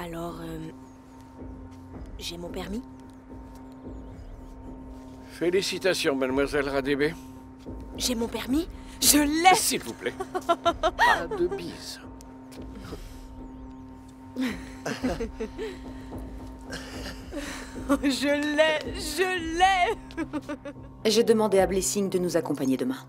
Alors, j'ai mon permis? Félicitations, mademoiselle Radébé. J'ai mon permis? Je l'ai! S'il vous plaît. Pas de bise. Je l'ai! Je l'ai! J'ai demandé à Blessing de nous accompagner demain.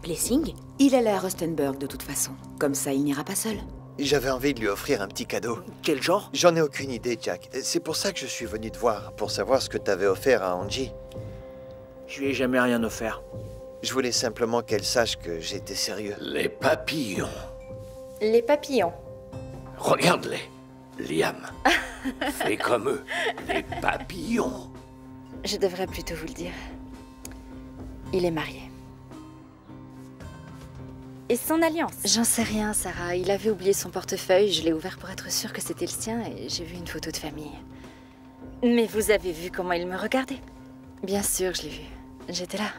Blessing? Il allait à Rustenburg de toute façon. Comme ça, il n'ira pas seul. J'avais envie de lui offrir un petit cadeau. Quel genre? J'en ai aucune idée, Jack. C'est pour ça que je suis venu te voir, pour savoir ce que t'avais offert à Angie. Je lui ai jamais rien offert. Je voulais simplement qu'elle sache que j'étais sérieux. Les papillons. Les papillons. Regarde-les, Liam. Fais comme eux, les papillons. Je devrais plutôt vous le dire. Il est marié. Et son alliance? J'en sais rien, Sarah. Il avait oublié son portefeuille. Je l'ai ouvert pour être sûre que c'était le sien et j'ai vu une photo de famille. Mais vous avez vu comment il me regardait? Bien sûr, je l'ai vu. J'étais là.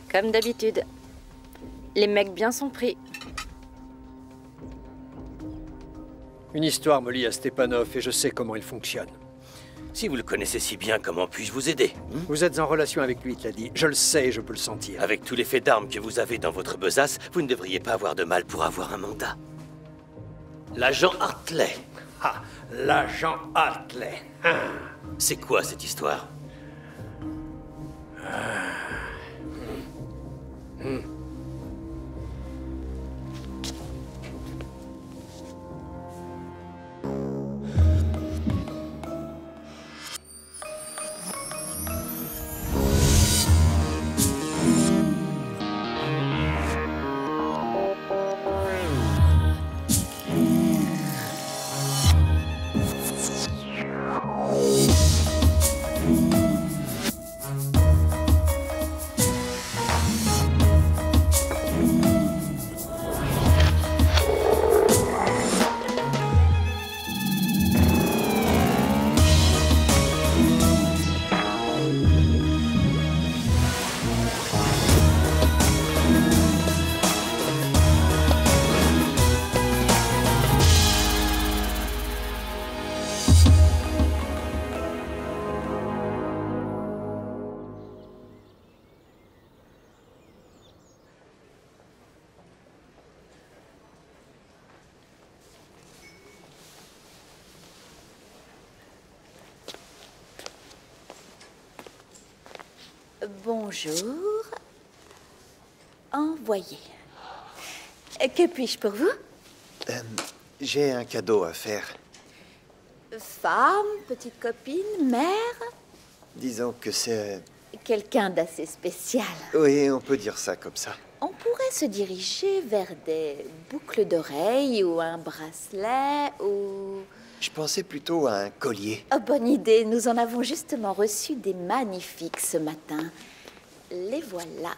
Comme d'habitude. Les mecs bien sont pris. Une histoire me lie à Stepanov et je sais comment il fonctionne. Si vous le connaissez si bien, comment puis-je vous aider? Vous êtes en relation avec lui, il l'a dit. Je le sais et je peux le sentir. Avec tous les faits d'armes que vous avez dans votre besace, vous ne devriez pas avoir de mal pour avoir un mandat. L'agent Hartley. Ah, l'agent Hartley. Ah. C'est quoi cette histoire? Bonjour. Envoyé. Que puis-je pour vous? J'ai un cadeau à faire. Femme, petite copine, mère? Disons que c'est... Quelqu'un d'assez spécial. Oui, on peut dire ça comme ça. On pourrait se diriger vers des boucles d'oreilles ou un bracelet ou... Je pensais plutôt à un collier. Oh, bonne idée. Nous en avons justement reçu des magnifiques ce matin. Les voilà.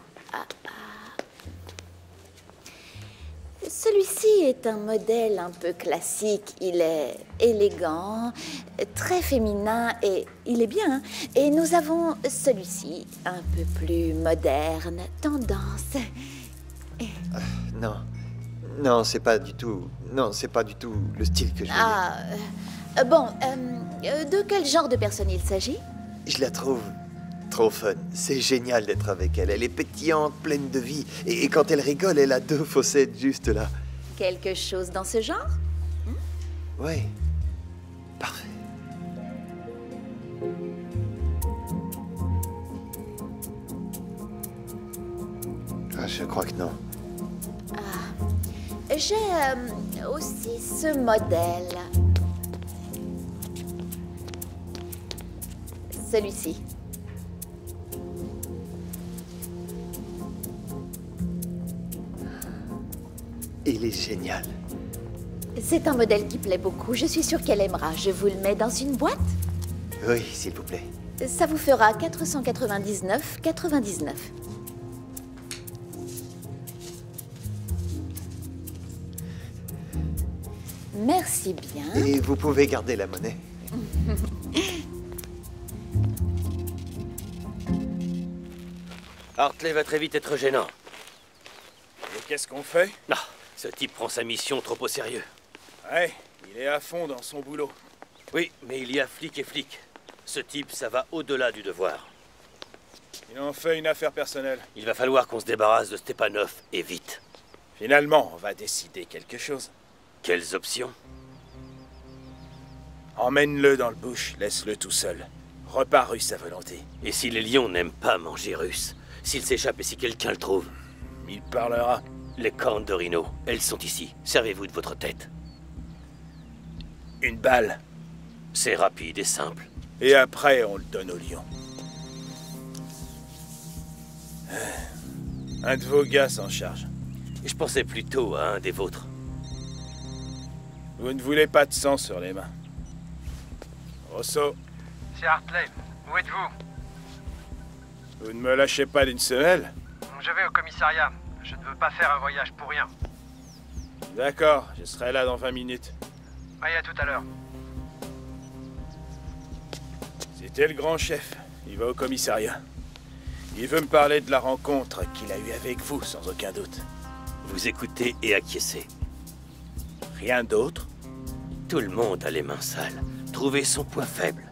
Celui-ci est un modèle un peu classique. Il est élégant, très féminin et il est bien. Hein. Et nous avons celui-ci, un peu plus moderne, tendance. Non. Non, c'est pas du tout... Non, c'est pas du tout le style que je voulais. De quel genre de personne il s'agit? Je la trouve trop fun. C'est génial d'être avec elle. Elle est pétillante, pleine de vie. Et quand elle rigole, elle a deux fossettes juste là. Quelque chose dans ce genre? Oui. Parfait. Ah, je crois que non. J'ai aussi ce modèle. Celui-ci. Il est génial. C'est un modèle qui plaît beaucoup. Je suis sûre qu'elle aimera. Je vous le mets dans une boîte? Oui, s'il vous plaît. Ça vous fera 499,99. Merci bien. Et vous pouvez garder la monnaie. Hartley va très vite être gênant. Et qu'est-ce qu'on fait? Non, ce type prend sa mission trop au sérieux. Ouais, il est à fond dans son boulot. Oui, mais il y a flic et flic. Ce type, ça va au-delà du devoir. Il en fait une affaire personnelle. Il va falloir qu'on se débarrasse de Stepanov, et vite. Finalement, on va décider quelque chose. Quelles options? Emmène-le dans le bush, laisse-le tout seul. Repars russe à volonté. Et si les lions n'aiment pas manger russe? S'il s'échappe et si quelqu'un le trouve? Il parlera. Les cornes de rhino, elles sont ici. Servez-vous de votre tête. Une balle. C'est rapide et simple. Et après, on le donne au lion. Un de vos gars s'en charge. Je pensais plutôt à un des vôtres. Vous ne voulez pas de sang sur les mains. Rosso, C'est Hartley. Où êtes-vous? vous ne me lâchez pas d'une semelle? Je vais au commissariat. Je ne veux pas faire un voyage pour rien. D'accord, je serai là dans 20 minutes. Allez, à tout à l'heure. C'était le grand chef. Il va au commissariat. Il veut me parler de la rencontre qu'il a eue avec vous, sans aucun doute. Vous écoutez et acquiescez. Rien d'autre? Tout le monde a les mains sales. Trouvez son point faible.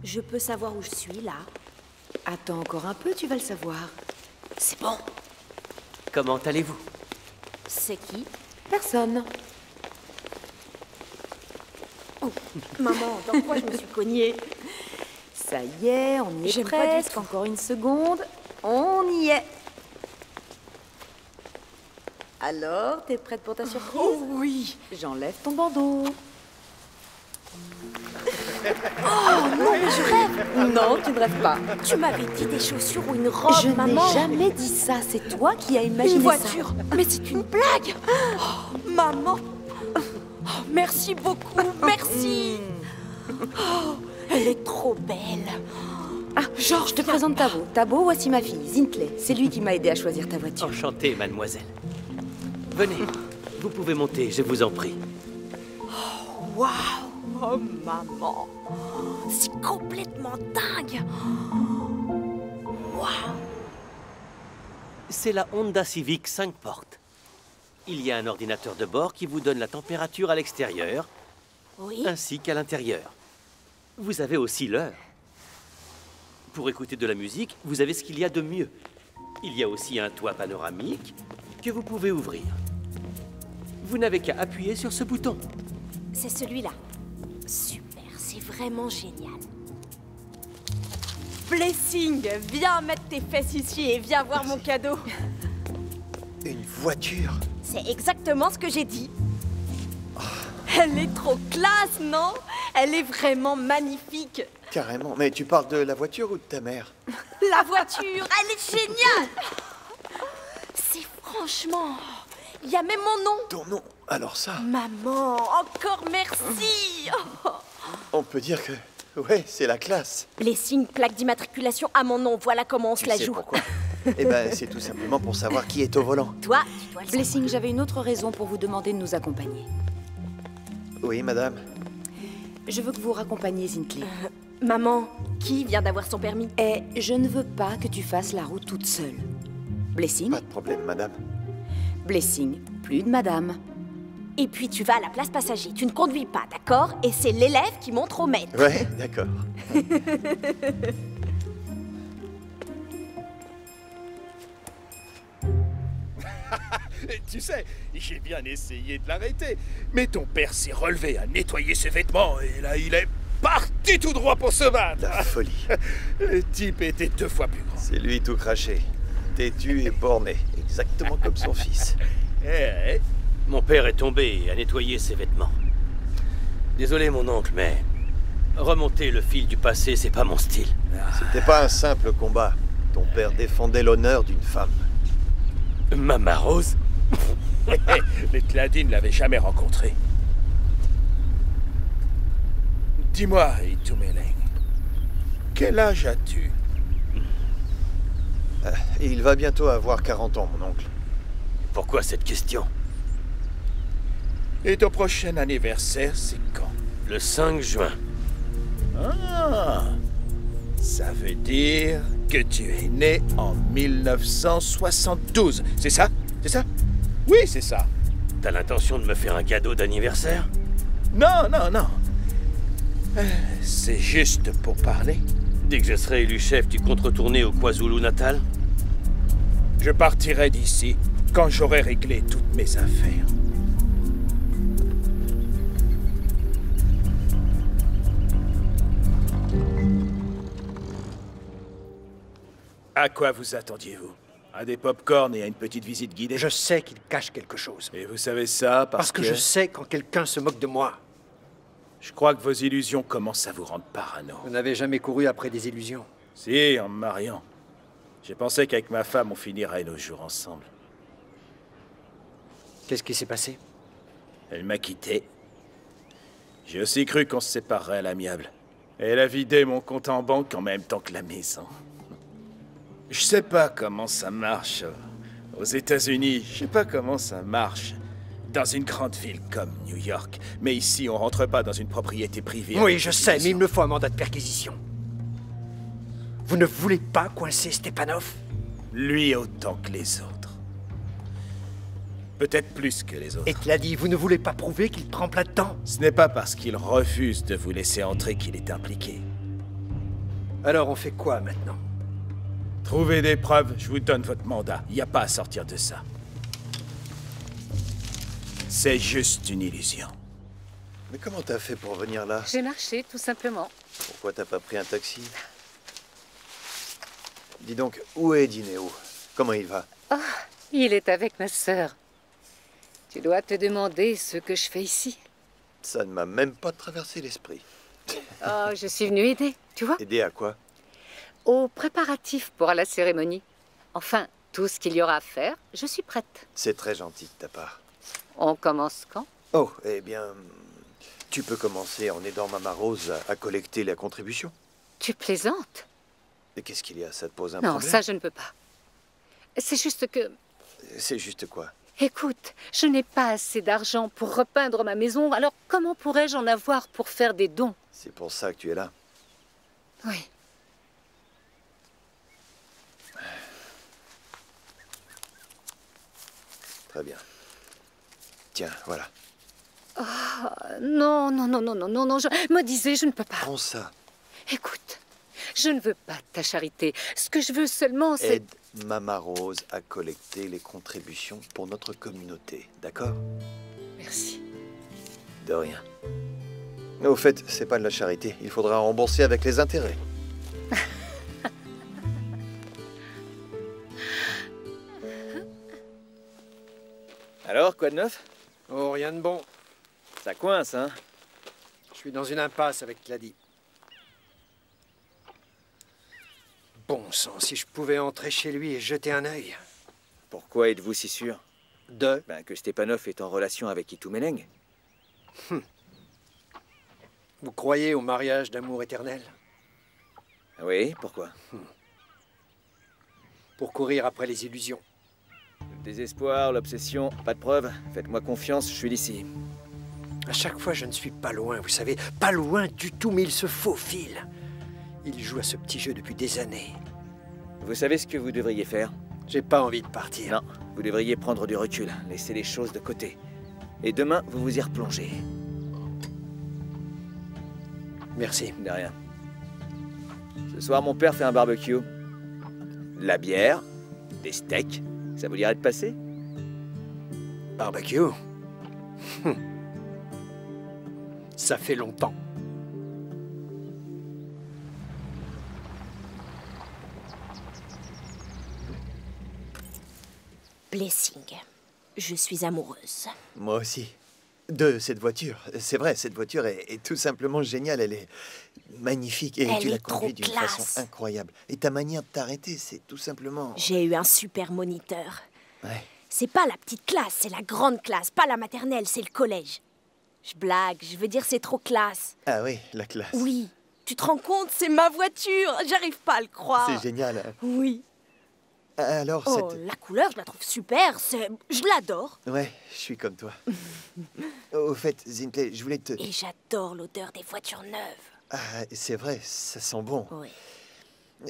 Je peux savoir où je suis, là? Attends encore un peu, tu vas le savoir. C'est bon. Comment allez-vous? C'est qui? Personne. Oh, maman, dans quoi je me suis cognée? Ça y est, on y est J'aime pas du presque. tout. Encore une seconde. On y est. Alors, t'es prête pour ta surprise? Oh oui. J'enlève ton bandeau. Oh non, mais je rêve. Non, tu ne rêves pas. Tu m'avais dit des chaussures ou une robe, Je maman. n'ai jamais dit ça. C'est toi qui as imaginé Une voiture. Mais c'est une blague. Oh, maman. Oh, merci beaucoup. Merci. Oh, elle est trop belle. Ah, Georges, je te présente Tabo. Tabo, voici ma fille, Zintley. C'est lui qui m'a aidé à choisir ta voiture. Enchanté, mademoiselle. Venez, vous pouvez monter, je vous en prie. Waouh. Oh, maman. C'est complètement dingue. Waouh. C'est la Honda Civic 5 portes. Il y a un ordinateur de bord qui vous donne la température à l'extérieur, Oui. ainsi qu'à l'intérieur. Vous avez aussi l'heure. Pour écouter de la musique, vous avez ce qu'il y a de mieux. Il y a aussi un toit panoramique que vous pouvez ouvrir. Vous n'avez qu'à appuyer sur ce bouton. C'est celui-là. Super, c'est vraiment génial. Blessing, viens mettre tes fesses ici et viens voir mon cadeau. Une voiture? C'est exactement ce que j'ai dit. Elle est trop classe, non? Elle est vraiment magnifique. Carrément. Mais tu parles de la voiture ou de ta mère? La voiture, elle est géniale. C'est franchement... Il y a même mon nom. Ton nom? Alors ça, Maman, encore merci. on peut dire que... Ouais, c'est la classe. Blessing, plaque d'immatriculation à mon nom. Voilà comment on se Tu la sais joue. pourquoi? Eh ben, c'est tout simplement pour savoir qui est au volant. Toi, tu dois le savoir. Blessing, j'avais une autre raison pour vous demander de nous accompagner. Oui, madame. Je veux que vous raccompagniez Zintley. Maman, qui vient d'avoir son permis? Et je ne veux pas que tu fasses la route toute seule. Blessing? Pas de problème, madame. Blessing, plus de madame. Et puis tu vas à la place passager. Tu ne conduis pas, d'accord? Et c'est l'élève qui montre au maître. Ouais, d'accord. Tu sais, j'ai bien essayé de l'arrêter, mais ton père s'est relevé à nettoyer ses vêtements et là, il est parti tout droit pour se battre. La folie. Le type était 2 fois plus grand. C'est lui tout craché. Têtu et borné. Exactement comme son fils. Eh, Mon père est tombé et a nettoyé ses vêtements. Désolé, mon oncle, mais... remonter le fil du passé, c'est pas mon style. C'était pas un simple combat. Ton père défendait l'honneur d'une femme. Mama Rose? les Claudine ne l'avaient jamais rencontré. Dis-moi, Itumeleng, quel âge as-tu? Il va bientôt avoir 40 ans, mon oncle. Pourquoi cette question? Et ton prochain anniversaire, c'est quand? Le 5 juin. Ah, ça veut dire que tu es né en 1972, c'est ça? C'est ça? Oui, c'est ça. T'as l'intention de me faire un cadeau d'anniversaire? Non, non, non. C'est juste pour parler. Dès que je serai élu chef, tu comptes retourner au KwaZulu-Natal? Je partirai d'ici quand j'aurai réglé toutes mes affaires. À quoi vous attendiez-vous? À des pop-corn et à une petite visite guidée? Je sais qu'il cache quelque chose. Et vous savez ça Parce que je sais quand quelqu'un se moque de moi. Je crois que vos illusions commencent à vous rendre parano. Vous n'avez jamais couru après des illusions. Si, en me mariant. J'ai pensé qu'avec ma femme, on finirait nos jours ensemble. Qu'est-ce qui s'est passé? Elle m'a quitté. J'ai aussi cru qu'on se séparerait à l'amiable. Et elle a vidé mon compte en banque en même temps que la maison. Je sais pas comment ça marche aux États-Unis. Je sais pas comment ça marche dans une grande ville comme New York. Mais ici, on rentre pas dans une propriété privée. Oui, je sais, mais il me faut un mandat de perquisition. Vous ne voulez pas coincer Stepanov? Lui autant que les autres. Peut-être plus que les autres. Et Clady, vous ne voulez pas prouver qu'il trempe là-dedans? Ce n'est pas parce qu'il refuse de vous laisser entrer qu'il est impliqué. Alors on fait quoi maintenant? Trouvez des preuves, je vous donne votre mandat. Il n'y a pas à sortir de ça. C'est juste une illusion. Mais comment t'as fait pour venir là? J'ai marché, tout simplement. Pourquoi t'as pas pris un taxi? Dis donc, où est Dineo? Comment il va? Oh, il est avec ma sœur. Tu dois te demander ce que je fais ici. Ça ne m'a même pas traversé l'esprit. Oh, je suis venue aider, tu vois? Aider à quoi? Aux préparatifs pour la cérémonie. Enfin, tout ce qu'il y aura à faire, je suis prête. C'est très gentil de ta part. On commence quand? Oh, eh bien, tu peux commencer en aidant Mama Rose à collecter la contribution. Tu plaisantes? Et qu'est-ce qu'il y a? Ça te pose un Non, problème? ça je ne peux pas. C'est juste que... C'est juste quoi? Écoute, je n'ai pas assez d'argent pour repeindre ma maison, alors comment pourrais-je en avoir pour faire des dons? C'est pour ça que tu es là. Oui. Très bien. Tiens, voilà. Oh, non, non, non, non, non, non, non, je me disais, je ne peux pas. Prends ça. Écoute, je ne veux pas ta charité. Ce que je veux seulement, c'est... Aide Mama Rose à collecter les contributions pour notre communauté, d'accord? Merci. De rien. Au fait, c'est pas de la charité. Il faudra rembourser avec les intérêts. Alors, quoi de neuf? Oh, rien de bon. Ça coince, hein? Je suis dans une impasse avec Clady. Bon sang, si je pouvais entrer chez lui et jeter un œil. Pourquoi êtes-vous si sûr? De? Ben, que Stepanov est en relation avec Itumeleng. Vous croyez au mariage d'amour éternel? Oui, pourquoi? Pour courir après les illusions. Le désespoir, l'obsession, pas de preuves. Faites-moi confiance, je suis d'ici. À chaque fois, je ne suis pas loin, vous savez. Pas loin du tout, mais il se faufile. Il joue à ce petit jeu depuis des années. Vous savez ce que vous devriez faire? J'ai pas envie de partir. Non, vous devriez prendre du recul, laisser les choses de côté. Et demain, vous vous y replongez. Merci. De rien. Ce soir, mon père fait un barbecue. La bière, des steaks. Ça vous dirait de passer? Barbecue? Ça fait longtemps. Blessing. Je suis amoureuse. Moi aussi. De cette voiture. C'est vrai, cette voiture est tout simplement géniale. Elle est magnifique et Elle tu la est trop conduis d'une classe. façon incroyable. Et ta manière de t'arrêter, c'est tout simplement... J'ai eu un super moniteur. Ouais. C'est pas la petite classe, c'est la grande classe. Pas la maternelle, c'est le collège. Je blague, je veux dire c'est trop classe. Ah oui, la classe. Oui. Tu te rends compte, c'est ma voiture. J'arrive pas à le croire. C'est génial. Hein. Oui. Alors, Oh, la couleur, je la trouve super. Je l'adore. Ouais, je suis comme toi. Au fait, Zintley, je voulais te... Et j'adore l'odeur des voitures neuves. Ah, c'est vrai, ça sent bon. Oui.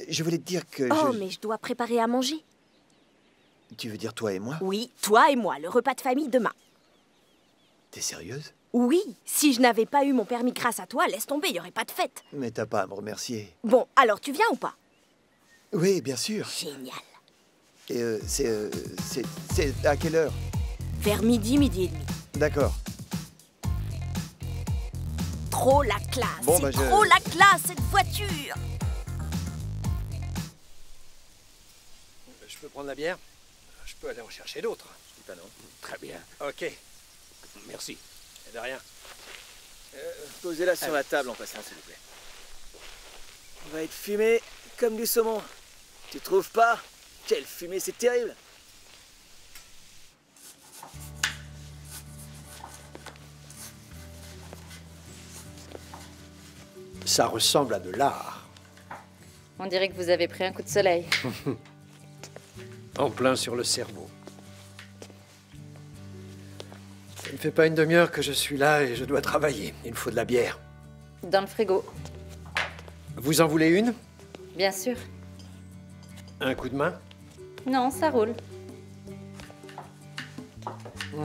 Je voulais te dire que Oh, mais je dois préparer à manger. Tu veux dire toi et moi? Oui, toi et moi, le repas de famille demain. T'es sérieuse? Oui, si je n'avais pas eu mon permis grâce à toi, laisse tomber, il n'y aurait pas de fête. Mais t'as pas à me remercier. Bon, alors tu viens ou pas? Oui, bien sûr. Génial. Et c'est à quelle heure? Vers midi, midi et demi. D'accord. Trop la classe, Bon, c'est bah, trop la classe, cette voiture. Je peux prendre la bière? Je peux aller en chercher d'autres. Je dis pas non. Très bien. Ok. Merci. De rien. Posez-la sur la table en passant, s'il vous plaît. On va être fumé comme du saumon. Tu trouves pas? Quelle fumée, c'est terrible. Ça ressemble à de l'art. On dirait que vous avez pris un coup de soleil. En plein sur le cerveau. Ça ne fait pas une demi-heure que je suis là et je dois travailler. Il me faut de la bière. Dans le frigo, Vous en voulez une? bien sûr. Un coup de main? Non, ça roule.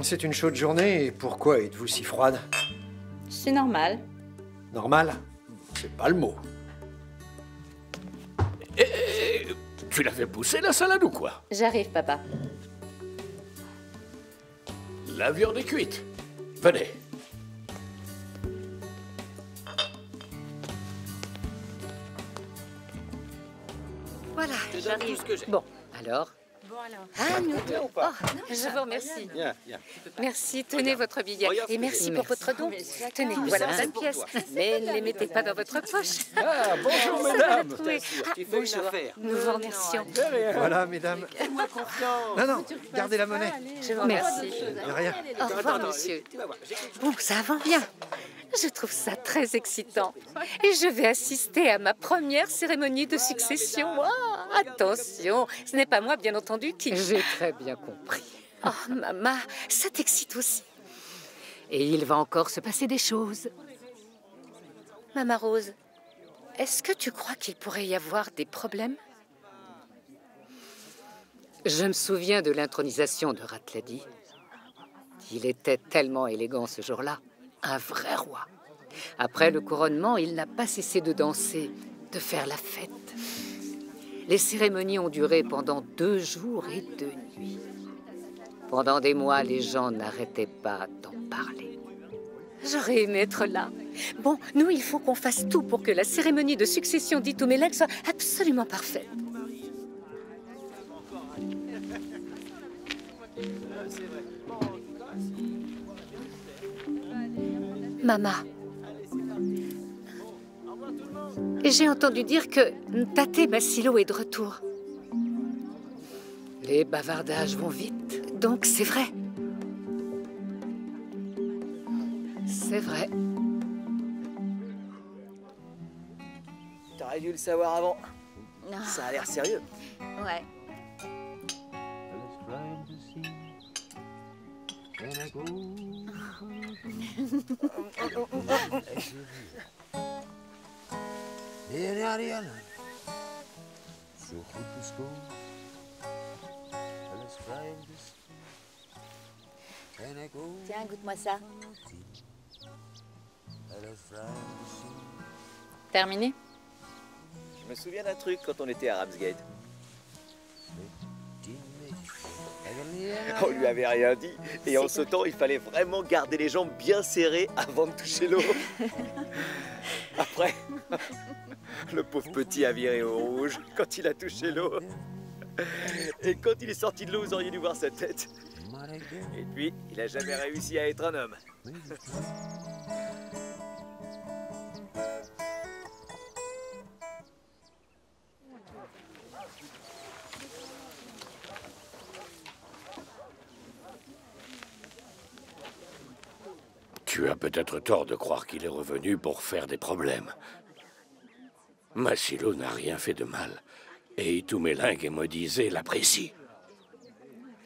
C'est une chaude journée et pourquoi êtes-vous si froide? C'est normal. Normal? C'est pas le mot. Tu l'as fait pousser la salade ou quoi? J'arrive, papa. La viande est cuite. Venez. Voilà, j'arrive. ce que j'ai. Bon, alors? Ah, nous deux. Oh, je vous remercie. Viens, viens. Merci, tenez votre billet. Regarde ce Et que merci j'ai. pour votre don. Tenez, Tout voilà ça, 20 c'est pour pièces. toi. Mais ne les mettez pas dans votre poche. Ah, bonjour, Ça mesdames. va trouver. Ah, Tu fais une bonjour, affaire. nous vous remercions. Voilà, mesdames. Fais-moi confiance. Non, non, gardez la monnaie. Je vous remercie. De rien. Au revoir, monsieur. Bon, ça va bien. Je trouve ça très excitant. Et je vais assister à ma première cérémonie de succession. Oh, attention, ce n'est pas moi, bien entendu, qui... J'ai très bien compris. Oh, maman, ça t'excite aussi. Et il va encore se passer des choses. Maman Rose, est-ce que tu crois qu'il pourrait y avoir des problèmes? Je me souviens de l'intronisation de Ratladi. Il était tellement élégant ce jour-là. Un vrai roi. Après le couronnement, il n'a pas cessé de danser, de faire la fête. Les cérémonies ont duré pendant 2 jours et 2 nuits. Pendant des mois, les gens n'arrêtaient pas d'en parler. J'aurais aimé être là. Bon, nous, il faut qu'on fasse tout pour que la cérémonie de succession d'Itumeleng soit absolument parfaite. Maman, j'ai entendu dire que Tate Masilo est de retour. Les bavardages vont vite. Donc c'est vrai. C'est vrai. T'aurais dû le savoir avant. Non. Ça a l'air sérieux. Ouais. Tiens, goûte-moi ça. Terminé? Je me souviens d'un truc quand on était à Ramsgate. On lui avait rien dit, et en sautant, il fallait vraiment garder les jambes bien serrées avant de toucher l'eau. Après, le pauvre petit a viré au rouge quand il a touché l'eau. Et quand il est sorti de l'eau, vous auriez dû voir sa tête. Et puis, il a jamais réussi à être un homme. Tu as peut-être tort de croire qu'il est revenu pour faire des problèmes. Masilo n'a rien fait de mal. Et Itumeleng et Modizé l'apprécient.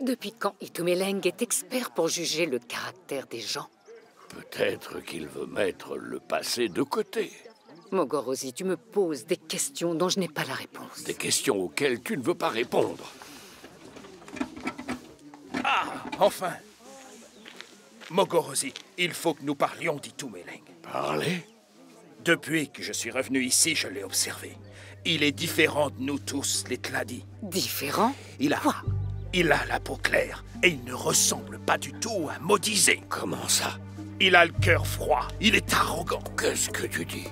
Depuis quand Itumeleng est expert pour juger le caractère des gens? Peut-être qu'il veut mettre le passé de côté. Mogorosi, tu me poses des questions dont je n'ai pas la réponse. Des questions auxquelles tu ne veux pas répondre. Ah, enfin! Mogorosi, il faut que nous parlions d'Itumeleng. Parler? Depuis que je suis revenu ici, je l'ai observé. Il est différent de nous tous, les Tladi. Différent? Il a la peau claire et il ne ressemble pas du tout à Modizé. Comment ça? Il a le cœur froid, il est arrogant. Qu'est-ce que tu dis?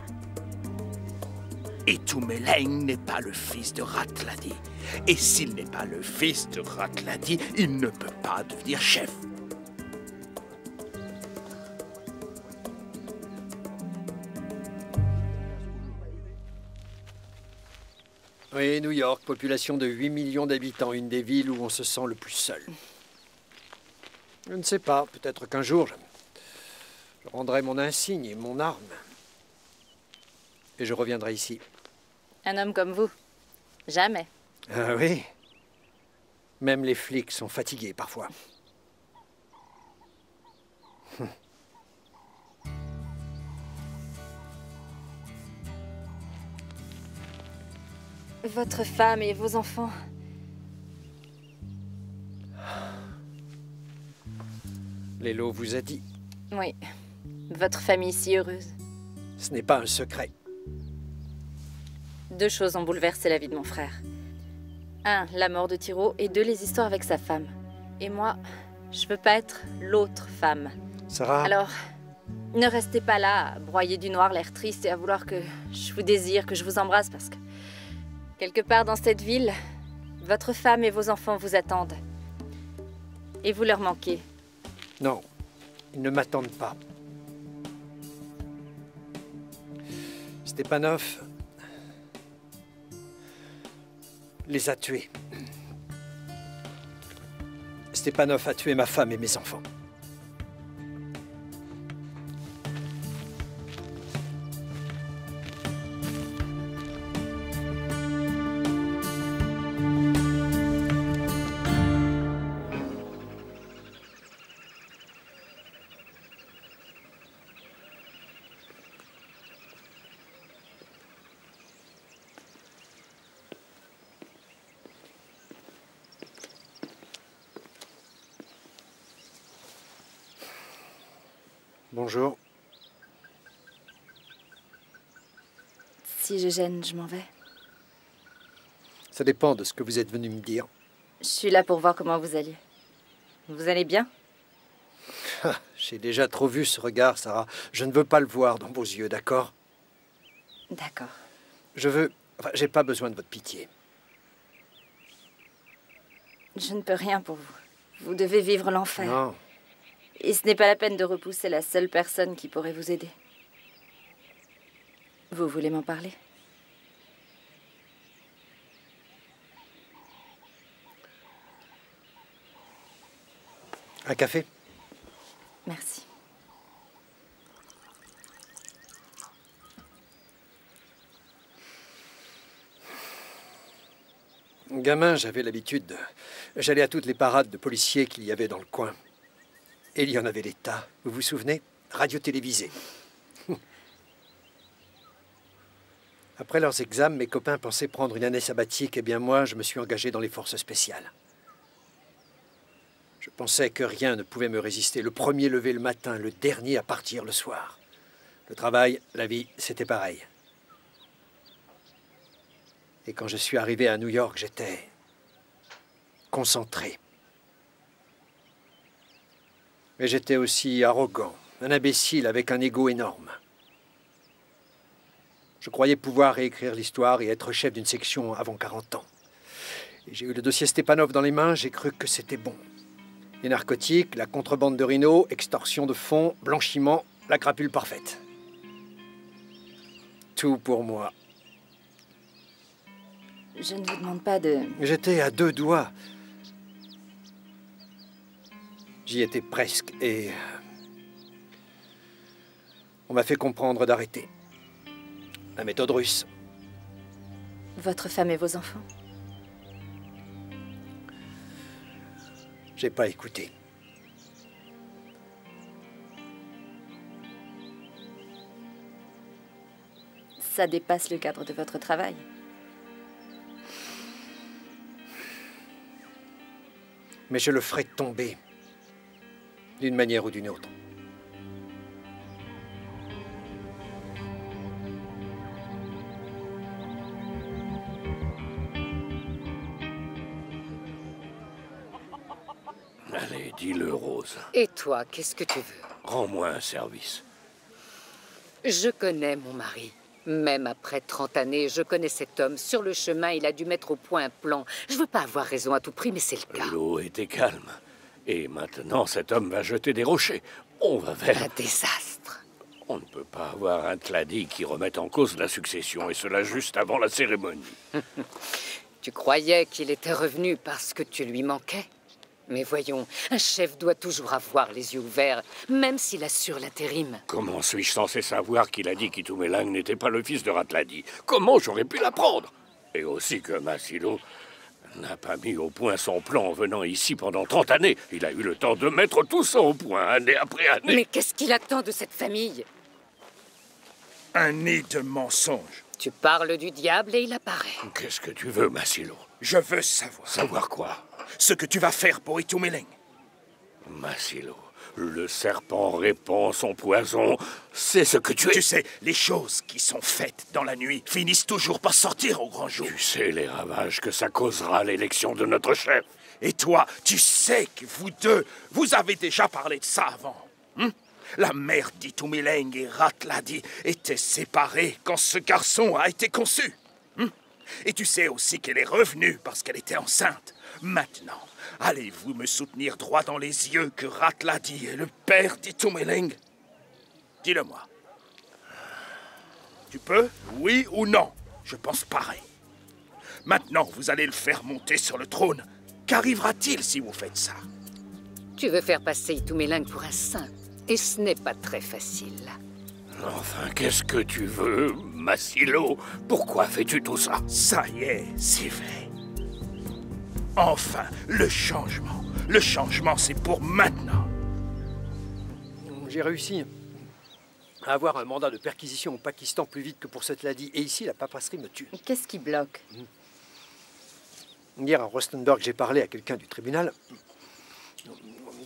Itumeleng n'est pas le fils de Ratladi. Et s'il n'est pas le fils de Ratladi, il ne peut pas devenir chef. Oui, New York, population de 8 millions d'habitants, une des villes où on se sent le plus seul. Je ne sais pas, peut-être qu'un jour, je rendrai mon insigne et mon arme. Et je reviendrai ici. Un homme comme vous? Jamais. Ah oui. Même les flics sont fatigués parfois. Votre femme et vos enfants. Lélo vous a dit. Oui. Votre famille si heureuse. Ce n'est pas un secret. 2 choses ont bouleversé la vie de mon frère. 1, la mort de Tiro, et 2, les histoires avec sa femme. Et moi, je veux pas être l'autre femme. Sarah. Alors, ne restez pas là, à broyer du noir, l'air triste, et à vouloir que je vous désire, que je vous embrasse, parce que quelque part dans cette ville, votre femme et vos enfants vous attendent. Et vous leur manquez. Non, ils ne m'attendent pas. Stepanov les a tués. Stepanov a tué ma femme et mes enfants. Bonjour. Si je gêne, je m'en vais. Ça dépend de ce que vous êtes venu me dire. Je suis là pour voir comment vous allez. Vous allez bien? J'ai déjà trop vu ce regard, Sarah. Je ne veux pas le voir dans vos yeux, d'accord? D'accord. Je veux... Enfin, j'ai pas besoin de votre pitié. Je ne peux rien pour vous. Vous devez vivre l'enfer. Non. Et ce n'est pas la peine de repousser la seule personne qui pourrait vous aider. Vous voulez m'en parler? Un café? Merci. Gamin, j'avais l'habitude. J'allais à toutes les parades de policiers qu'il y avait dans le coin. Et il y en avait des tas. Vous vous souvenez? Radio-télévisée. Après leurs examens, mes copains pensaient prendre une année sabbatique. Eh bien moi, je me suis engagé dans les forces spéciales. Je pensais que rien ne pouvait me résister. Le premier levé le matin, le dernier à partir le soir. Le travail, la vie, c'était pareil. Et quand je suis arrivé à New York, j'étais concentré. Mais j'étais aussi arrogant, un imbécile avec un ego énorme. Je croyais pouvoir réécrire l'histoire et être chef d'une section avant 40 ans. Et j'ai eu le dossier Stepanov dans les mains, j'ai cru que c'était bon. Les narcotiques, la contrebande de rhino, extorsion de fonds, blanchiment, la crapule parfaite. Tout pour moi. Je ne vous demande pas de... J'étais à 2 doigts. J'y étais presque et... on m'a fait comprendre d'arrêter. La méthode russe. Votre femme et vos enfants? J'ai pas écouté. Ça dépasse le cadre de votre travail. Mais je le ferai tomber, d'une manière ou d'une autre. Allez, dis-le, Rose. Et toi, qu'est-ce que tu veux? Rends-moi un service. Je connais mon mari. Même après 30 années, je connais cet homme. Sur le chemin, il a dû mettre au point un plan. Je veux pas avoir raison à tout prix, mais c'est le cas. L'eau était calme. Et maintenant, cet homme va jeter des rochers. On va vers... Un désastre. On ne peut pas avoir un Tladi qui remette en cause la succession, et cela juste avant la cérémonie. Tu croyais qu'il était revenu parce que tu lui manquais? Mais voyons, un chef doit toujours avoir les yeux ouverts, même s'il assure l'intérim. Comment suis-je censé savoir qu'il a dit qu'Itumelang n'était pas le fils de Ratladi? Comment j'aurais pu l'apprendre? Et aussi que Masilo n'a pas mis au point son plan en venant ici pendant 30 années. Il a eu le temps de mettre tout ça au point, année après année. Mais qu'est-ce qu'il attend de cette famille? Un nid de mensonges. Tu parles du diable et il apparaît. Qu'est-ce que tu veux, Masilo? Je veux savoir. Savoir quoi? Ce que tu vas faire pour Itumeleng. Masilo, le serpent répand son poison. C'est ce que tu es. Tu sais, les choses qui sont faites dans la nuit finissent toujours par sortir au grand jour. Tu sais les ravages que ça causera l'élection de notre chef. Et toi, tu sais que vous deux, vous avez déjà parlé de ça avant. La mère d'Itumeleng et Ratladi étaient séparées quand ce garçon a été conçu. Et tu sais aussi qu'elle est revenue parce qu'elle était enceinte. Maintenant, allez-vous me soutenir droit dans les yeux que Ratladi est le père d'Itumeleng? Dis-le-moi. Tu peux? Oui ou non? Je pense pareil. Maintenant, vous allez le faire monter sur le trône. Qu'arrivera-t-il si vous faites ça? Tu veux faire passer Itumeleng pour un saint, et ce n'est pas très facile. Enfin, qu'est-ce que tu veux, Masilo? Pourquoi fais-tu tout ça? Ça y est, c'est vrai. Enfin, le changement. Le changement, c'est pour maintenant. J'ai réussi à avoir un mandat de perquisition au Pakistan plus vite que pour cette Tladi. Et ici, la paperasserie me tue. Qu'est-ce qui bloque? Hier, à Rostenburg, j'ai parlé à quelqu'un du tribunal.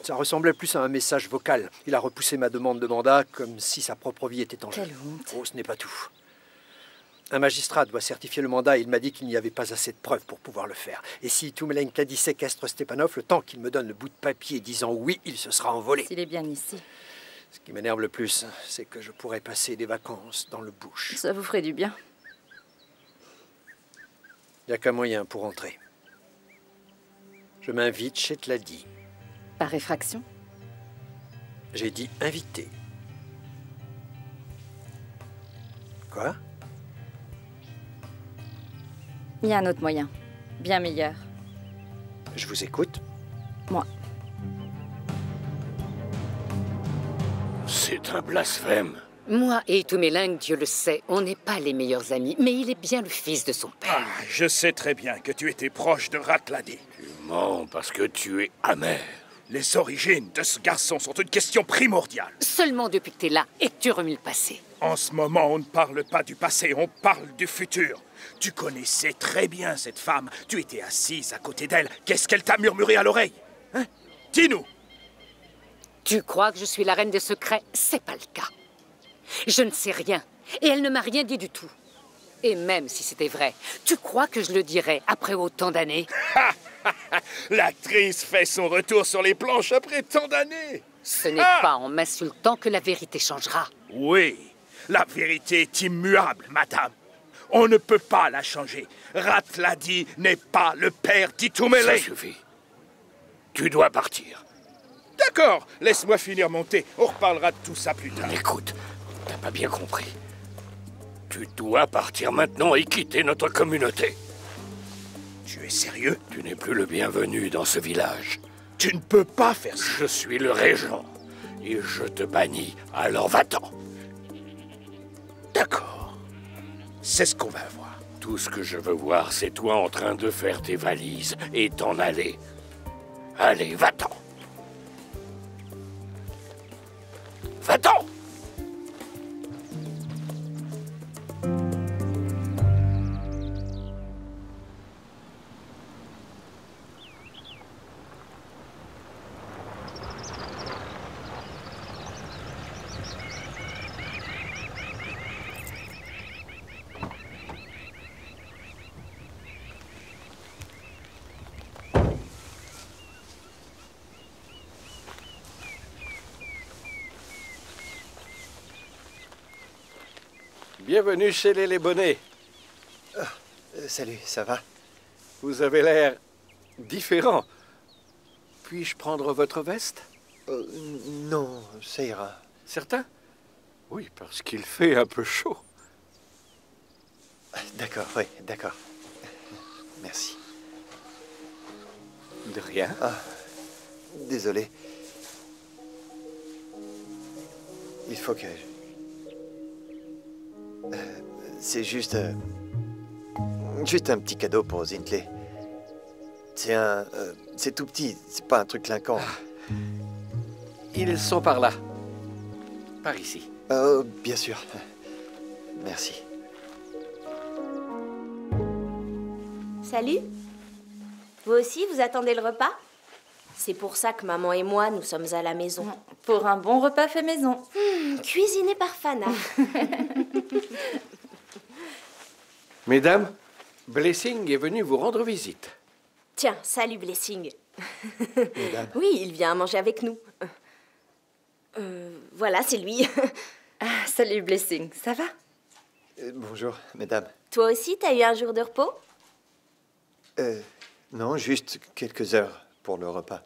Ça ressemblait plus à un message vocal. Il a repoussé ma demande de mandat comme si sa propre vie était en jeu. Quelle honte. Oh, ce n'est pas tout. Un magistrat doit certifier le mandat et il m'a dit qu'il n'y avait pas assez de preuves pour pouvoir le faire. Et si Itumeleng Tladi séquestre Stepanov, le temps qu'il me donne le bout de papier disant oui, il se sera envolé. S'il est bien ici. Ce qui m'énerve le plus, c'est que je pourrais passer des vacances dans le bush. Ça vous ferait du bien. Il n'y a qu'un moyen pour entrer. Je m'invite chez Tladi. Par effraction? J'ai dit invité. Quoi? Il y a un autre moyen. Bien meilleur. Je vous écoute. Moi. C'est un blasphème. Moi et Itumeleng, Dieu le sait, on n'est pas les meilleurs amis, mais il est bien le fils de son père. Ah, je sais très bien que tu étais proche de Ratladi. Tu mens parce que tu es amer. Les origines de ce garçon sont une question primordiale. Seulement depuis que t'es là et que tu remues le passé. En ce moment, on ne parle pas du passé, on parle du futur. Tu connaissais très bien cette femme. Tu étais assise à côté d'elle. Qu'est-ce qu'elle t'a murmuré à l'oreille? Hein? Dis-nous. Tu crois que je suis la reine des secrets? C'est pas le cas. Je ne sais rien. Et elle ne m'a rien dit du tout. Et même si c'était vrai, tu crois que je le dirais après autant d'années? L'actrice fait son retour sur les planches après tant d'années. Ce n'est pas en m'insultant que la vérité changera. Oui, la vérité est immuable, madame. On ne peut pas la changer. Ratladi n'est pas le père d'Itumeleng. Ça suffit. Tu dois partir. D'accord, laisse-moi finir mon thé. On reparlera de tout ça plus tard. Écoute, t'as pas bien compris. Tu dois partir maintenant et quitter notre communauté. Tu es sérieux? Tu n'es plus le bienvenu dans ce village. Tu ne peux pas faire ça. Je suis le régent et je te bannis, alors va-t'en. D'accord. C'est ce qu'on va voir. Tout ce que je veux voir, c'est toi en train de faire tes valises et t'en aller. Allez, va-t'en. Va-t'en. Bienvenue chez les Bonnets. Salut, ça va? Vous avez l'air différent. Puis-je prendre votre veste? Non, ça ira. Certain? Oui, parce qu'il fait un peu chaud. D'accord, oui, d'accord. Merci. De rien. Ah, désolé. Il faut que... c'est juste un petit cadeau pour Zintley. C'est tout petit, c'est pas un truc clinquant. Ils sont par là. Par ici. Oh, bien sûr. Merci. Salut. Vous aussi, vous attendez le repas? C'est pour ça que maman et moi, nous sommes à la maison. Pour un bon repas fait maison. Cuisiné par Fana. Mesdames, Blessing est venu vous rendre visite. Tiens, salut Blessing. Mesdames. Oui, il vient manger avec nous. Voilà, c'est lui. Salut Blessing, ça va? Bonjour, mesdames. Toi aussi, t'as eu un jour de repos? Non, juste quelques heures pour le repas.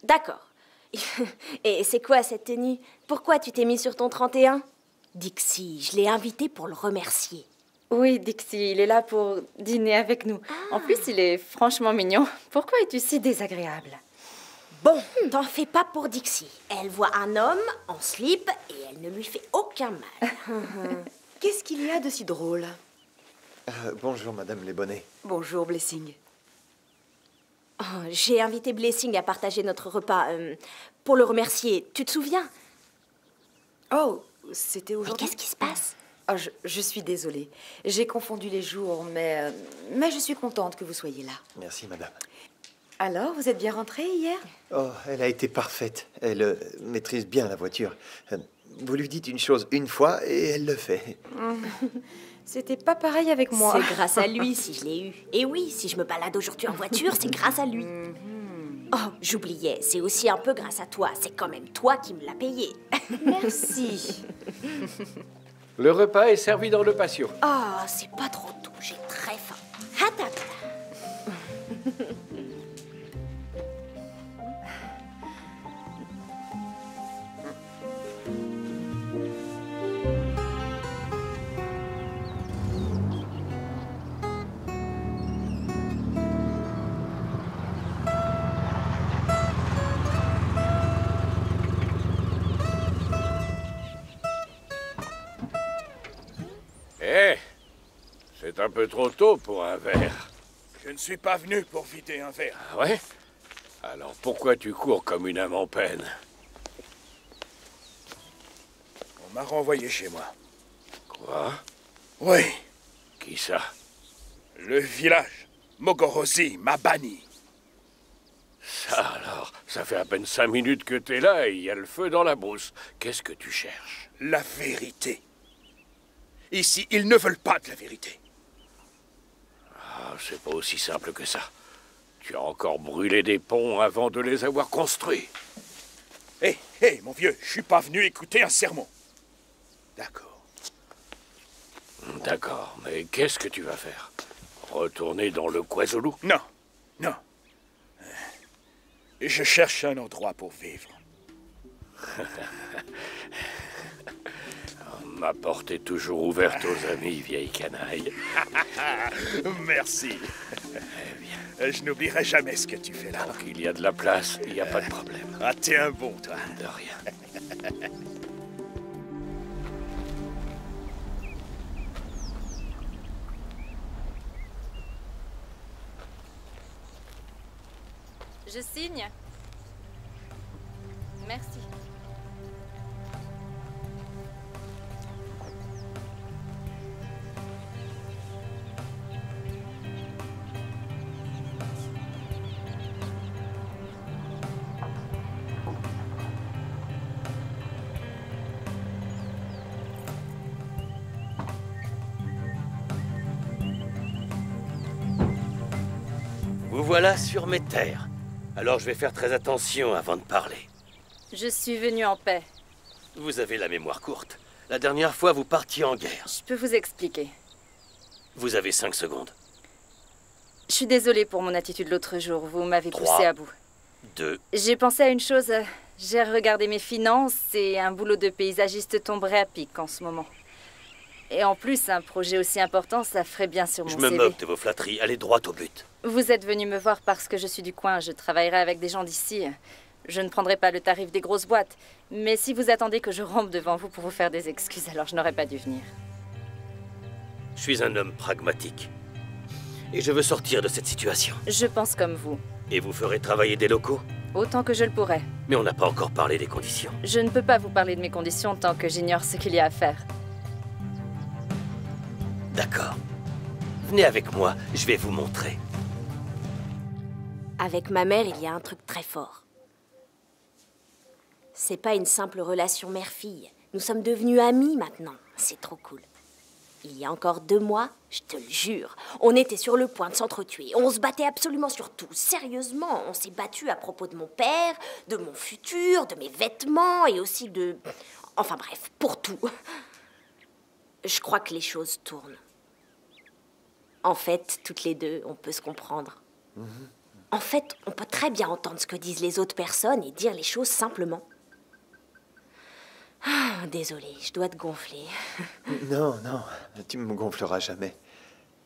D'accord. Et c'est quoi cette tenue? Pourquoi tu t'es mis sur ton 31? Dixie, je l'ai invité pour le remercier. Oui, Dixie, il est là pour dîner avec nous. En plus, il est franchement mignon. Pourquoi es-tu si désagréable? Bon, t'en fais pas pour Dixie. Elle voit un homme en slip et elle ne lui fait aucun mal. Qu'est-ce qu'il y a de si drôle? Bonjour, madame les Bonnets. Bonjour, Blessing. Oh, j'ai invité Blessing à partager notre repas pour le remercier. Tu te souviens? Oh, c'était aujourd'hui. Mais qu'est-ce qui se passe? Oh, je suis désolée. J'ai confondu les jours, mais je suis contente que vous soyez là. Merci, madame. Alors, vous êtes bien rentrée hier? Oh, elle a été parfaite. Elle maîtrise bien la voiture. Vous lui dites une chose une fois et elle le fait. C'était pas pareil avec moi. C'est grâce à lui si je l'ai eu. Et oui, si je me balade aujourd'hui en voiture, c'est grâce à lui. Oh, j'oubliais, c'est aussi un peu grâce à toi. C'est quand même toi qui me l'as payé. Merci. Le repas est servi dans le patio. Ah, c'est pas trop tôt, j'ai très faim. À table. C'est un peu trop tôt pour un verre. Je ne suis pas venu pour vider un verre. Ah ouais? Alors pourquoi tu cours comme une âme en peine? On m'a renvoyé chez moi. Quoi? Oui. Qui ça? Le village. Mogorosi m'a banni. Ça alors, ça fait à peine 5 minutes que t'es là et il y a le feu dans la brousse. Qu'est-ce que tu cherches? La vérité. Ici, ils ne veulent pas de la vérité. Ah, c'est pas aussi simple que ça. Tu as encore brûlé des ponts avant de les avoir construits. Hé, mon vieux, je suis pas venu écouter un sermon. D'accord. D'accord, mais qu'est-ce que tu vas faire? Retourner dans le KwaZulu? Non, non. Je cherche un endroit pour vivre. Ma porte est toujours ouverte aux amis, vieille canaille. Merci. Je n'oublierai jamais ce que tu fais là. Donc il y a de la place, il n'y a pas de problème. Ah, t'es un bon, toi. De rien. Je signe. Merci. Vous voilà sur mes terres. Alors je vais faire très attention avant de parler. Je suis venue en paix. Vous avez la mémoire courte. La dernière fois, vous partiez en guerre. Je peux vous expliquer. Vous avez 5 secondes. Je suis désolée pour mon attitude l'autre jour. Vous m'avez poussé à bout. 2. J'ai pensé à une chose. J'ai regardé mes finances et un boulot de paysagiste tomberait à pic en ce moment. Et en plus, un projet aussi important, ça ferait bien sur mon Je me CV. moque de vos flatteries. Allez droit au but. Vous êtes venu me voir parce que je suis du coin. Je travaillerai avec des gens d'ici. Je ne prendrai pas le tarif des grosses boîtes. Mais si vous attendez que je rampe devant vous pour vous faire des excuses, alors je n'aurais pas dû venir. Je suis un homme pragmatique. Et je veux sortir de cette situation. Je pense comme vous. Et vous ferez travailler des locaux? Autant que je le pourrais. Mais on n'a pas encore parlé des conditions. Je ne peux pas vous parler de mes conditions tant que j'ignore ce qu'il y a à faire. D'accord. Venez avec moi, je vais vous montrer. Avec ma mère, il y a un truc très fort. C'est pas une simple relation mère-fille. Nous sommes devenus amis maintenant. C'est trop cool. Il y a encore 2 mois, je te le jure, on était sur le point de s'entretuer. On se battait absolument sur tout. Sérieusement, on s'est battu à propos de mon père, de mon futur, de mes vêtements et aussi de... Enfin bref, pour tout. Je crois que les choses tournent. En fait, toutes les deux, on peut se comprendre. En fait, on peut très bien entendre ce que disent les autres personnes et dire les choses simplement. Ah, désolée, je dois te gonfler. Non, non, tu me gonfleras jamais.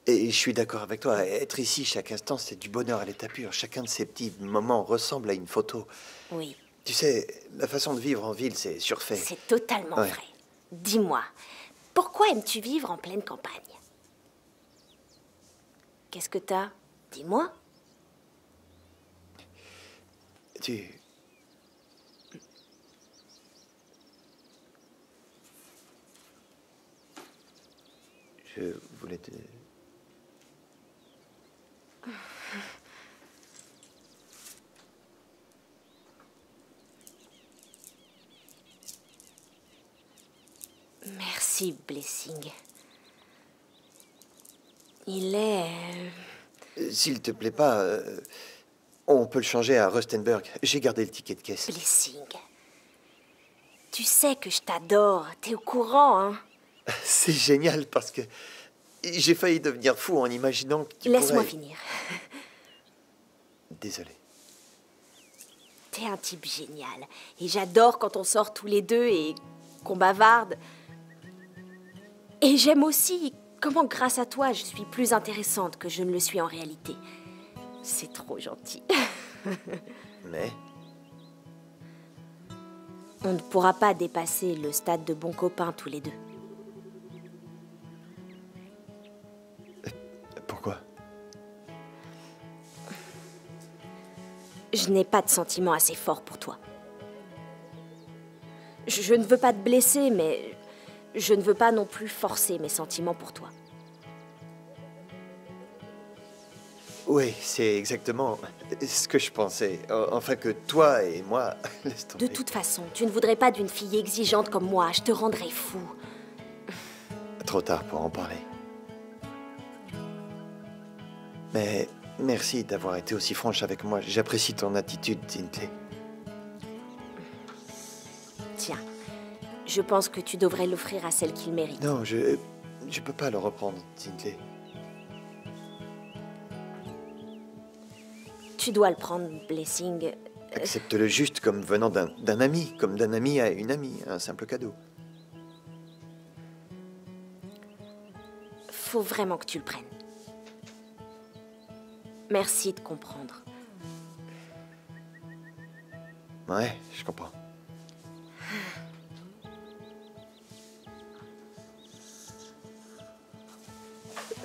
Et je suis d'accord avec toi, être ici chaque instant, c'est du bonheur à l'état pur. Chacun de ces petits moments ressemble à une photo. Oui. Tu sais, la façon de vivre en ville, c'est surfait. C'est totalement Ouais. vrai. Dis-moi, pourquoi aimes-tu vivre en pleine campagne? Qu'est-ce que t'as? Dis-moi. Je voulais te... Merci, Blessing. Il est... S'il te plaît pas, on peut le changer à Rustenburg. J'ai gardé le ticket de caisse. Blessing. Tu sais que je t'adore. T'es au courant, hein? C'est génial parce que j'ai failli devenir fou en imaginant que tu Laisse-moi pourrais... finir. Désolé. T'es un type génial. Et j'adore quand on sort tous les deux et qu'on bavarde. Et j'aime aussi comment, grâce à toi, je suis plus intéressante que je ne le suis en réalité. C'est trop gentil. Mais... On ne pourra pas dépasser le stade de bons copains tous les deux. Pourquoi? Je n'ai pas de sentiments assez forts pour toi. Je ne veux pas te blesser, mais je ne veux pas non plus forcer mes sentiments pour toi. Oui, c'est exactement ce que je pensais. Enfin que toi et moi... Laisse tomber. De toute façon, tu ne voudrais pas d'une fille exigeante comme moi. Je te rendrais fou. Trop tard pour en parler. Mais merci d'avoir été aussi franche avec moi. J'apprécie ton attitude, Tintley. Tiens, je pense que tu devrais l'offrir à celle qu'il mérite. Non, je peux pas le reprendre, Tintley. Tu dois le prendre, Blessing. Accepte-le juste comme venant d'un ami, comme d'un ami à une amie, un simple cadeau. Faut vraiment que tu le prennes. Merci de comprendre. Ouais, je comprends.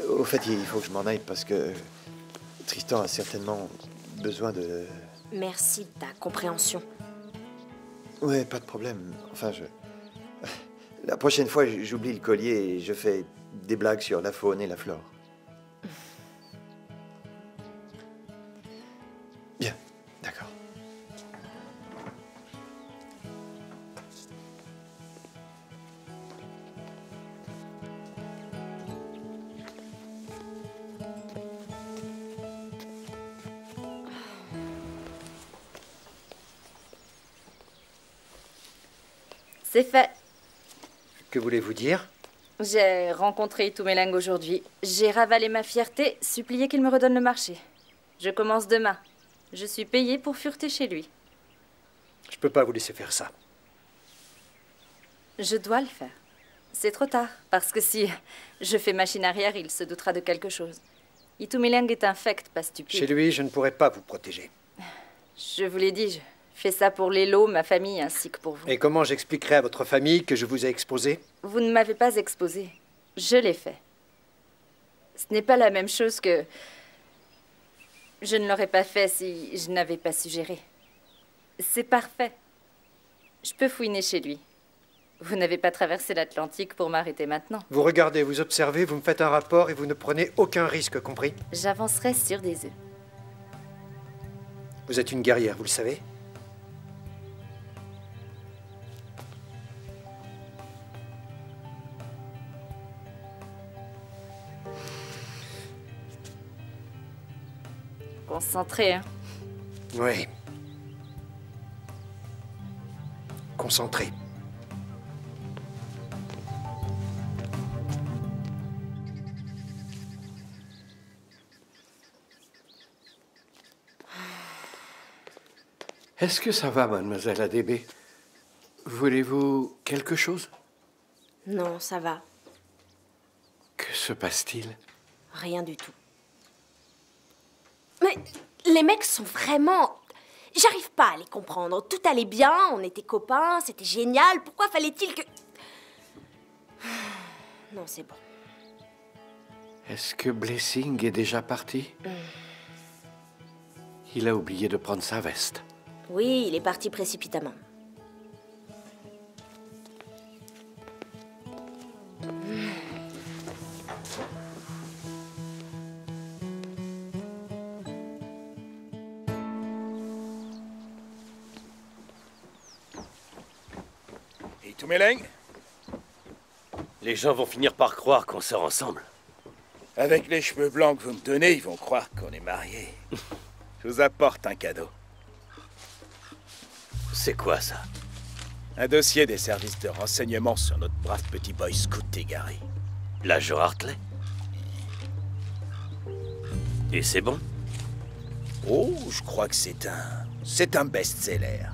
Au fait, il faut que je m'en aille parce que Tristan a certainement besoin de... Merci de ta compréhension. Ouais, pas de problème. Enfin, la prochaine fois, j'oublie le collier et je fais des blagues sur la faune et la flore. Bien, d'accord. C'est fait. Que voulez-vous dire? J'ai rencontré Itumeleng aujourd'hui. J'ai ravalé ma fierté, supplié qu'il me redonne le marché. Je commence demain. Je suis payée pour fureter chez lui. Je peux pas vous laisser faire ça. Je dois le faire. C'est trop tard, parce que si je fais machine arrière, il se doutera de quelque chose. Itumeleng est infect, pas stupide. Chez lui, je ne pourrais pas vous protéger. Je vous l'ai dit, je fais ça pour Lelo, ma famille, ainsi que pour vous. Et comment j'expliquerai à votre famille que je vous ai exposé? Vous ne m'avez pas exposé. Je l'ai fait. Ce n'est pas la même chose que... Je ne l'aurais pas fait si je n'avais pas suggéré. C'est parfait. Je peux fouiner chez lui. Vous n'avez pas traversé l'Atlantique pour m'arrêter maintenant. Vous regardez, vous observez, vous me faites un rapport et vous ne prenez aucun risque, compris? J'avancerai sur des œufs. Vous êtes une guerrière, vous le savez? Concentré, hein? Oui. Concentré. Est-ce que ça va, mademoiselle ADB? Voulez-vous quelque chose? Non, ça va. Que se passe-t-il? Rien du tout. Mais les mecs sont vraiment... J'arrive pas à les comprendre. Tout allait bien, on était copains, c'était génial. Pourquoi fallait-il que... Non, c'est bon. Est-ce que Blessing est déjà parti? Il a oublié de prendre sa veste. Oui, il est parti précipitamment. Et Itumeleng? Les gens vont finir par croire qu'on sort ensemble. Avec les cheveux blancs que vous me donnez, ils vont croire qu'on est mariés. Je vous apporte un cadeau. C'est quoi, ça? Un dossier des services de renseignement sur notre brave petit boy scout égaré. L'agent Hartley? Et c'est bon? Oh, je crois que c'est un best-seller.